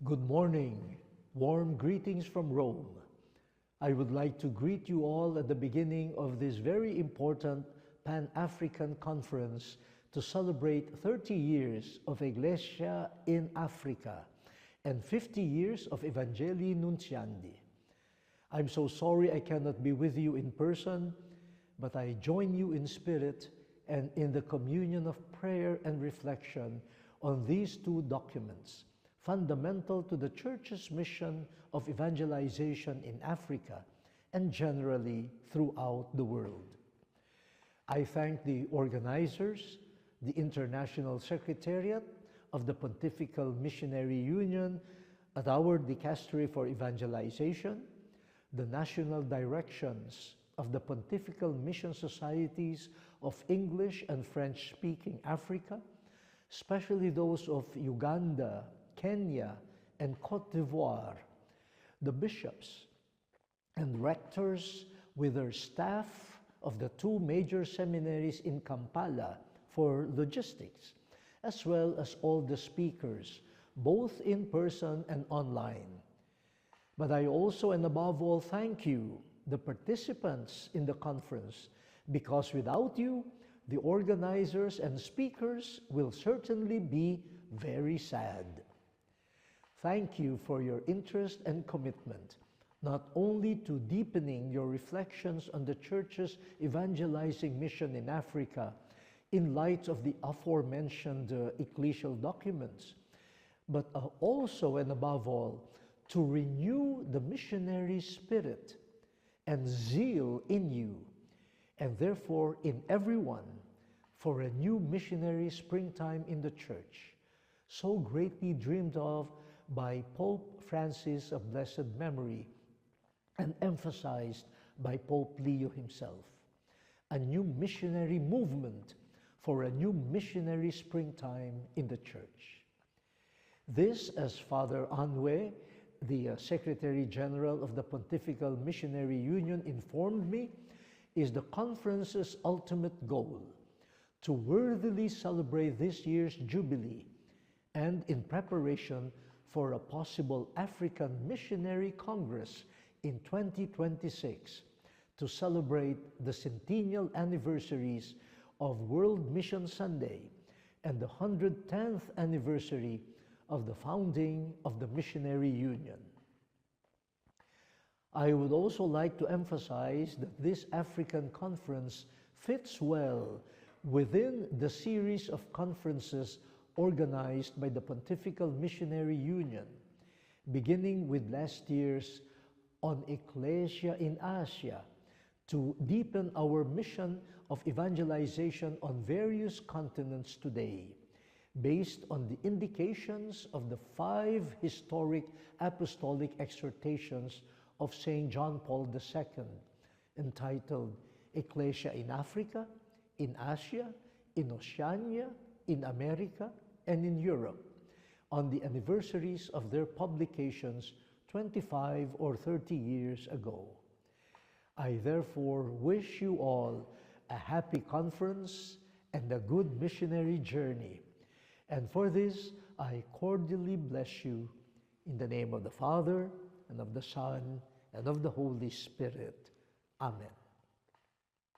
Good morning. Warm greetings from Rome. I would like to greet you all at the beginning of this very important Pan-African conference to celebrate 30 years of Iglesia in Africa and 50 years of Evangelii Nuntiandi. I'm so sorry I cannot be with you in person, but I join you in spirit and in the communion of prayer and reflection on these two documents, fundamental to the Church's mission of evangelization in Africa and generally throughout the world. I thank the organizers, the International Secretariat of the Pontifical Missionary Union at our Dicastery for Evangelization, the national directions of the Pontifical Mission Societies of English and French-speaking Africa, especially those of Uganda, Kenya, and Cote d'Ivoire, the bishops and rectors with their staff of the two major seminaries in Kampala for logistics, as well as all the speakers, both in person and online. But I also and above all thank you, the participants in the conference, because without you, the organizers and speakers will certainly be very sad. Thank you for your interest and commitment, not only to deepening your reflections on the Church's evangelizing mission in Africa in light of the aforementioned ecclesial documents, but also and above all, to renew the missionary spirit and zeal in you, and therefore in everyone, for a new missionary springtime in the Church, so greatly dreamed of by Pope Francis of blessed memory and emphasized by Pope Leo himself. A new missionary movement for a new missionary springtime in the Church. This, as Father Anwe, the Secretary General of the Pontifical Missionary Union, informed me, is the conference's ultimate goal, to worthily celebrate this year's Jubilee and in preparation for a possible African Missionary Congress in 2026 to celebrate the centennial anniversaries of World Mission Sunday and the 110th anniversary of the founding of the Missionary Union. I would also like to emphasize that this African conference fits well within the series of conferences organized by the Pontifical Missionary Union, beginning with last year's on Ecclesia in Asia, to deepen our mission of evangelization on various continents today, based on the indications of the 5 historic apostolic exhortations of St. John Paul II, entitled Ecclesia in Africa, in Asia, in Oceania, in America, and in Europe, on the anniversaries of their publications 25 or 30 years ago. I therefore wish you all a happy conference and a good missionary journey. And for this, I cordially bless you in the name of the Father, and of the Son, and of the Holy Spirit. Amen.